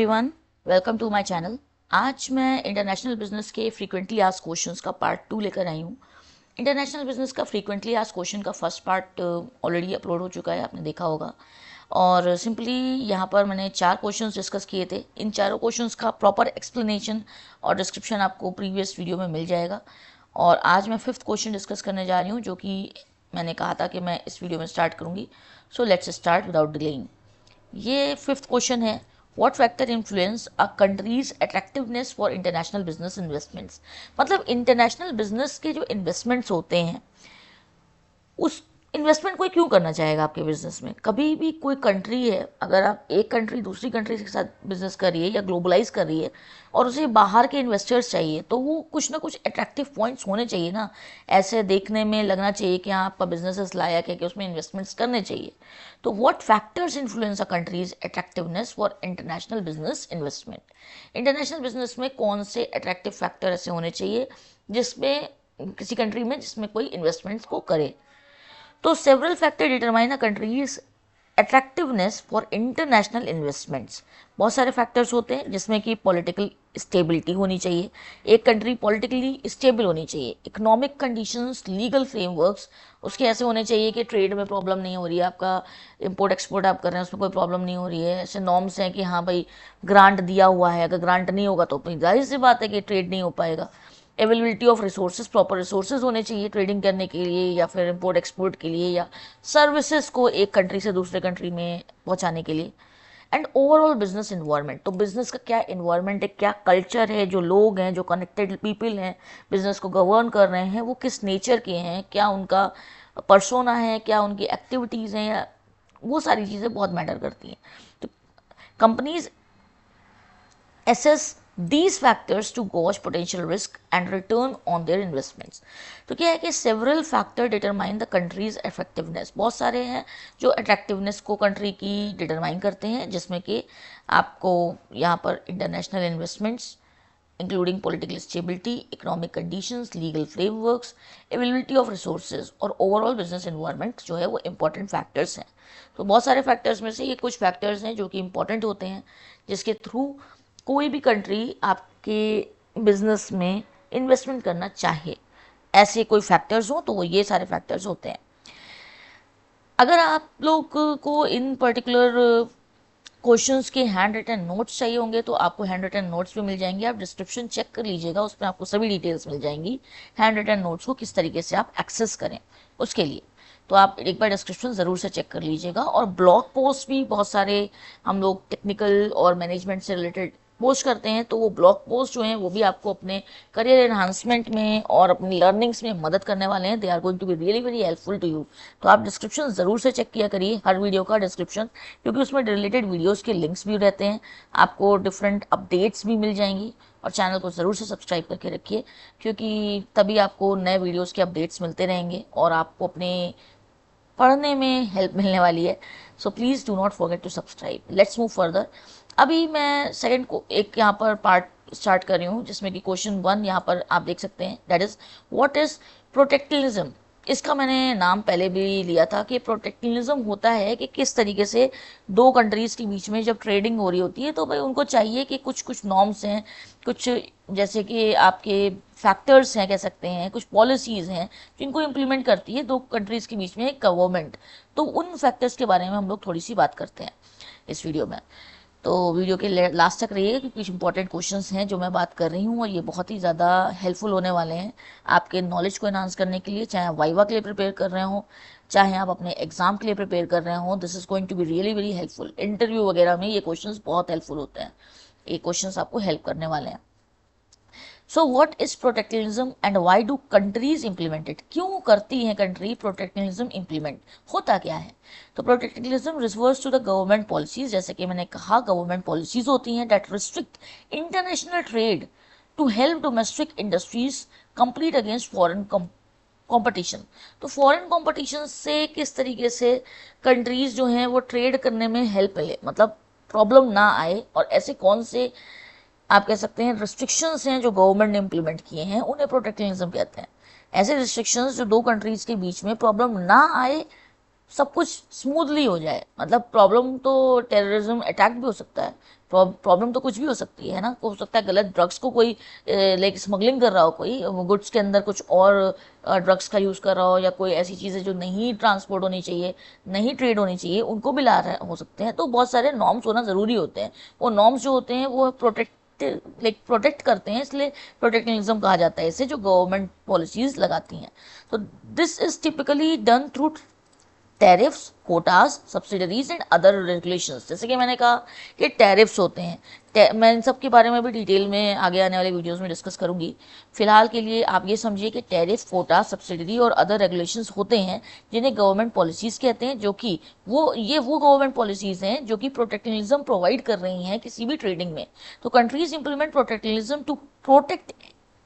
Everyone, welcome to my channel. आज मैं international business के फ्रीक्वेंटली आस्क्ड क्वेश्चंस का पार्ट 2 लेकर आई हूँ। इंटरनेशनल बिजनेस का फ्रीक्वेंटली आस्क्ड क्वेश्चन का फर्स्ट पार्ट ऑलरेडी अपलोड हो चुका है, आपने देखा होगा। और सिंपली यहाँ पर मैंने 4 क्वेश्चंस डिस्कस किए थे। इन चारों क्वेश्चंस का प्रॉपर एक्सप्लेनेशन और डिस्क्रिप्शन आपको प्रीवियस वीडियो में मिल जाएगा। और आज मैं 5th क्वेश्चन डिस्कस करने जा रही हूँ, जो कि मैंने कहा था कि मैं इस वीडियो में स्टार्ट करूँगी। So let's start without delaying. ये 5th क्वेश्चन है, what factor influence a countries attractiveness for international business investments. मतलब इंटरनेशनल बिजनेस के जो इन्वेस्टमेंट्स होते हैं, उस इन्वेस्टमेंट कोई क्यों करना चाहेगा आपके बिजनेस में। कभी भी कोई कंट्री है, अगर आप एक कंट्री दूसरी कंट्री के साथ बिजनेस कर रही है या ग्लोबलाइज कर रही है और उसे बाहर के इन्वेस्टर्स चाहिए, तो वो कुछ ना कुछ अट्रैक्टिव पॉइंट्स होने चाहिए ना। ऐसे देखने में लगना चाहिए कि हाँ, आपका बिजनेस लायक है कि उसमें इन्वेस्टमेंट्स करने चाहिए। तो what factors influence a countries attractiveness for international business investment. International business में कौन से अट्रैक्टिव फैक्टर ऐसे होने चाहिए जिसमें किसी कंट्री में जिसमें कोई इन्वेस्टमेंट्स को करे। तो several factor determine a countries attractiveness for international investments. बहुत सारे फैक्टर्स होते हैं जिसमें कि पॉलिटिकल स्टेबिलिटी होनी चाहिए, एक कंट्री पॉलिटिकली स्टेबल होनी चाहिए। इकोनॉमिक कंडीशंस, लीगल फ्रेमवर्क्स उसके ऐसे होने चाहिए कि ट्रेड में प्रॉब्लम नहीं हो रही है, आपका इंपोर्ट एक्सपोर्ट आप कर रहे हैं उसमें कोई प्रॉब्लम नहीं हो रही है। ऐसे नॉर्म्स हैं कि हाँ भाई, ग्रांट दिया हुआ है, अगर ग्रांट नहीं होगा तो अपनी जाहिर सी बात है कि ट्रेड नहीं हो पाएगा। Availability of resources, proper resources होने चाहिए ट्रेडिंग करने के लिए या फिर इंपोर्ट एक्सपोर्ट के लिए या सर्विसेज को एक कंट्री से दूसरे कंट्री में पहुंचाने के लिए। एंड ओवरऑल बिजनेस इन्वायरमेंट, तो बिजनेस का क्या इन्वायरमेंट है, क्या कल्चर है, जो लोग हैं, जो कनेक्टेड पीपल हैं बिजनेस को गवर्न कर रहे हैं, वो किस नेचर के हैं, क्या उनका पर्सोना है, क्या उनकी एक्टिविटीज़ हैं, या वो सारी चीज़ें बहुत मैटर करती हैं। तो companies assess these factors to gauge potential risk and return on their investments। तो क्या है कि several factor determine the country's effectiveness। बहुत सारे हैं जो attractiveness को कंट्री की डिटरमाइन करते हैं, जिसमें कि आपको यहाँ पर international investments including political stability, economic conditions, legal frameworks, availability of resources और ओवरऑल बिजनेस एनवायरनमेंट जो है वो इंपॉर्टेंट फैक्टर्स हैं। तो बहुत सारे फैक्टर्स में से ये कुछ फैक्टर्स हैं जो कि इंपॉर्टेंट होते हैं, जिसके थ्रू कोई भी कंट्री आपके बिजनेस में इन्वेस्टमेंट करना चाहे। ऐसे कोई फैक्टर्स हो तो वो ये सारे फैक्टर्स होते हैं। अगर आप लोग को इन पर्टिकुलर क्वेश्चंस के हैंड रिटन नोट्स चाहिए होंगे तो आपको हैंड रिटन नोट्स भी मिल जाएंगे। आप डिस्क्रिप्शन चेक कर लीजिएगा, उसमें आपको सभी डिटेल्स मिल जाएंगी हैंड रिटन नोट्स को किस तरीके से आप एक्सेस करें उसके लिए। तो आप एक बार डिस्क्रिप्शन ज़रूर से चेक कर लीजिएगा। और ब्लॉग पोस्ट भी बहुत सारे हम लोग टेक्निकल और मैनेजमेंट से रिलेटेड पोस्ट करते हैं, तो वो ब्लॉग पोस्ट जो हैं वो भी आपको अपने करियर एनहांसमेंट में और अपनी लर्निंग्स में मदद करने वाले हैं। They are going to be really very helpful to you. तो आप डिस्क्रिप्शन ज़रूर से चेक किया करिए, हर वीडियो का डिस्क्रिप्शन, क्योंकि उसमें रिलेटेड वीडियोज़ के लिंक्स भी रहते हैं, आपको डिफरेंट अपडेट्स भी मिल जाएंगी। और चैनल को ज़रूर से सब्सक्राइब करके रखिए, क्योंकि तभी आपको नए वीडियोज़ के अपडेट्स मिलते रहेंगे और आपको अपने पढ़ने में हेल्प मिलने वाली है। So please do not forget to subscribe. Let's move further. अभी मैं सेकंड को एक यहाँ पर पार्ट स्टार्ट कर रही हूँ, जिसमें कि क्वेश्चन 1 यहाँ पर आप देख सकते हैं, that is what is protectionism. इसका मैंने नाम पहले भी लिया था कि प्रोटेक्शनिज्म होता है कि किस तरीके से दो कंट्रीज़ के बीच में जब ट्रेडिंग हो रही होती है तो भाई उनको चाहिए कि कुछ कुछ नॉर्म्स हैं, कुछ जैसे कि आपके फैक्टर्स हैं, कह सकते हैं कुछ पॉलिसीज़ हैं जिनको इम्प्लीमेंट करती है दो कंट्रीज़ के बीच में एक गवर्नमेंट। तो उन फैक्टर्स के बारे में हम लोग थोड़ी सी बात करते हैं इस वीडियो में। तो वीडियो के लास्ट तक रहिए, क्योंकि कुछ इंपॉर्टेंट क्वेश्चंस हैं जो मैं बात कर रही हूँ और ये बहुत ही ज़्यादा हेल्पफुल होने वाले हैं आपके नॉलेज को एनहांस करने के लिए। चाहे आप वाइवा के लिए प्रिपेयर कर रहे हो, चाहे आप अपने एग्जाम के लिए प्रिपेयर कर रहे हो, this is going to be really very helpful. Interview वगैरह में ये क्वेश्चंस बहुत हेल्पफुल होते हैं, ये क्वेश्चंस आपको हेल्प करने वाले हैं। So what is protectionism and why do countries implement it. क्यों करती हैं कंट्री प्रोटेक्शनिज्म इम्प्लीमेंट, होता क्या है। तो protectionism refers to the government policies, जैसे कि मैंने कहा गवर्नमेंट पॉलिसीज होती हैं that restrict international trade to help domestic industries compete against foreign competition. तो फॉरेन कंपटीशन से किस तरीके से कंट्रीज जो हैं वो ट्रेड करने में हेल्प मिले, मतलब प्रॉब्लम ना आए, और ऐसे कौन से आप कह सकते हैं रिस्ट्रिक्शंस हैं जो गवर्नमेंट ने इम्प्लीमेंट किए हैं, उन्हें प्रोटेक्शनिज्म कहते हैं। ऐसे रिस्ट्रिक्शंस जो दो कंट्रीज के बीच में प्रॉब्लम ना आए, सब कुछ स्मूथली हो जाए। मतलब प्रॉब्लम तो टेररिज्म अटैक भी हो सकता है, प्रॉब्लम तो कुछ भी हो सकती है ना, हो सकता है गलत ड्रग्स को कोई लाइक स्मगलिंग कर रहा हो, कोई गुड्स के अंदर कुछ और ड्रग्स का यूज़ कर रहा हो, या कोई ऐसी चीज़ें जो नहीं ट्रांसपोर्ट होनी चाहिए, नहीं ट्रेड होनी चाहिए, उनको भी ला रहे हो सकते हैं। तो बहुत सारे नॉर्म्स होना ज़रूरी होते हैं। वो नॉर्म्स जो होते हैं वो प्रोटेक्ट करते हैं, इसलिए प्रोटेक्शनिज्म कहा जाता है इसे, जो गवर्नमेंट पॉलिसीज लगाती हैं। तो this is typically done through tariffs, Kota's, subsidiaries and other regulations. जैसे कि मैंने कहा कि टैरिफ्स होते हैं, मैं इन सब के बारे में भी डिटेल में आगे आने वाले वीडियोस में डिस्कस करूंगी। फिलहाल के लिए आप ये समझिए कि टैरिफ, कोटा, सब्सिडरी और अदर रेगुलेशंस होते हैं जिन्हें गवर्नमेंट पॉलिसीज़ कहते हैं, जो कि वो गवर्नमेंट पॉलिसीज़ हैं जो कि प्रोटेक्शनिज्म प्रोवाइड कर रही हैं किसी भी ट्रेडिंग में। तो countries implement protectionism to protect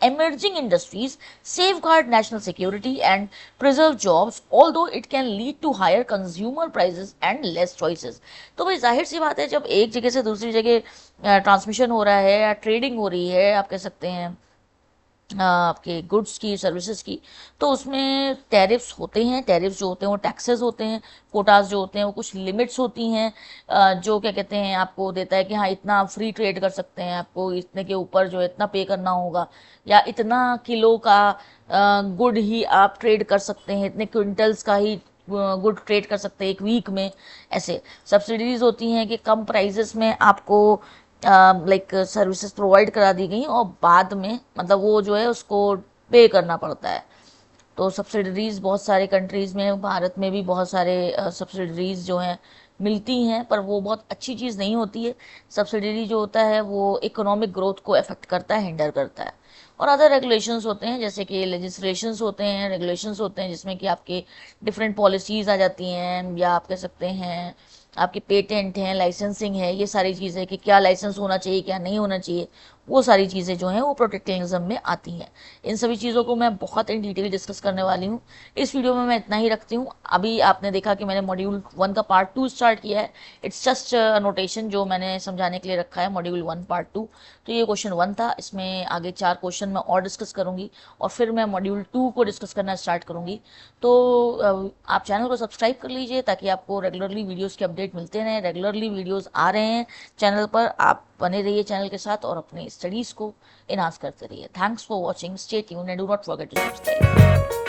emerging industries, safeguard national security and preserve jobs, although it can lead to higher consumer prices and less choices। तो भाई जाहिर सी बात है, जब एक जगह से दूसरी जगह ट्रांसमिशन हो रहा है या ट्रेडिंग हो रही है, आप कह सकते हैं आपके गुड्स की, सर्विसेज की, तो उसमें टैरिफ्स होते हैं। टैरिफ्स जो होते हैं वो टैक्सेस होते हैं। कोटास जो होते हैं वो कुछ लिमिट्स होती हैं, जो क्या कहते हैं आपको देता है कि हाँ इतना आप फ्री ट्रेड कर सकते हैं, आपको इतने के ऊपर जो है इतना पे करना होगा, या इतना किलो का गुड ही आप ट्रेड कर सकते हैं, इतने क्विंटल्स का ही गुड ट्रेड कर सकते हैं एक वीक में। ऐसे सब्सिडीज होती हैं कि कम प्राइजेस में आपको लाइक सर्विसेज प्रोवाइड करा दी गई, और बाद में मतलब वो जो है उसको पे करना पड़ता है। तो सब्सिडरीज बहुत सारे कंट्रीज़ में, भारत में भी बहुत सारे सब्सिडरीज जो हैं मिलती हैं, पर वो बहुत अच्छी चीज़ नहीं होती है। सब्सिडरी जो होता है वो इकोनॉमिक ग्रोथ को अफेक्ट करता है, हिंडर करता है। और अदर रेगुलेशंस होते हैं, जैसे कि लेजिस्लेशंस होते हैं, रेगुलेशंस होते हैं जिसमें कि आपके डिफरेंट पॉलिसीज़ आ जाती हैं, या आप कह सकते हैं आपके पेटेंट हैं, लाइसेंसिंग है, ये सारी चीज़ें कि क्या लाइसेंस होना चाहिए, क्या नहीं होना चाहिए, वो सारी चीज़ें जो हैं वो प्रोटेक्शनिज्म में आती हैं। इन सभी चीज़ों को मैं बहुत इन डिटेल डिस्कस करने वाली हूँ। इस वीडियो में मैं इतना ही रखती हूँ। अभी आपने देखा कि मैंने मॉड्यूल 1 का पार्ट 2 स्टार्ट किया है। इट्स जस्ट नोटेशन जो मैंने समझाने के लिए रखा है, मॉड्यूल 1 पार्ट 2। तो ये क्वेश्चन 1 था, इसमें आगे 4 क्वेश्चन मैं और डिस्कस करूँगी, और फिर मैं मॉड्यूल 2 को डिस्कस करना स्टार्ट करूँगी। तो आप चैनल को सब्सक्राइब कर लीजिए ताकि आपको रेगुलरली वीडियोज़ के अपडेट मिलते रहें। रेगुलरली वीडियोज़ आ रहे हैं चैनल पर, आप बने रहिए चैनल के साथ और अपने स्टडीज़ को इनहांस करते रहिए। Thanks for watching, stay tuned and do not forget to subscribe.